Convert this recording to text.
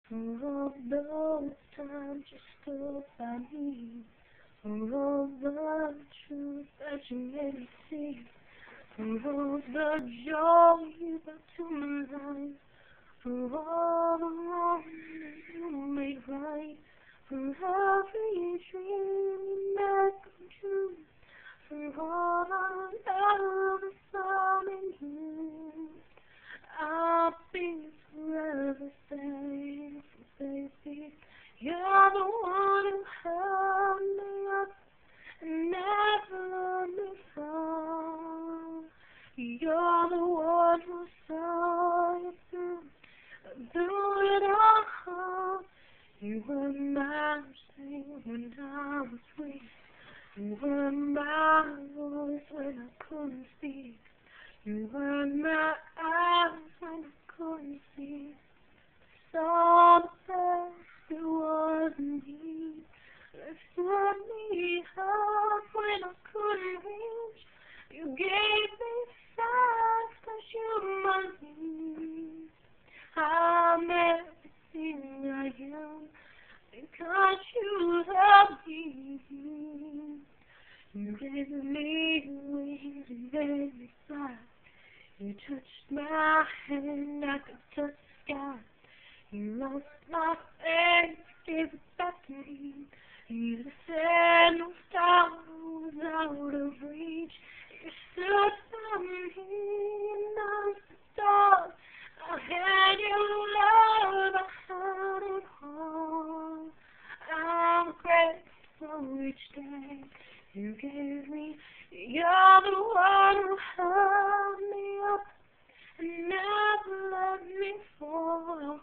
For all those times you stood by me, for all the truth that you made me see, for all the joy you brought to my life, for all the wrong that you made right, for every dream you made come true, for all the love that's found in you, I'll be forever thankful, baby. You're the one who held me up and never let me fall. You're the one who saw it through it all. You were my strength when I was weak. You were my voice when I couldn't speak. You were my eyes when I couldn't see. Saw the best it was in me. Lifted me up when I couldn't reach. You gave me strength 'cause you're my need. I'm everything I am because you love me. You gave me wings and made me fly. You touched my hand, I could touch the sky. You lost my faith, gave it back to me. You said no star was out of reach. You stood by me and I was the stars. I had your love, I had it all. I'm grateful each day you gave me. You're the one who held me up and never let me fall.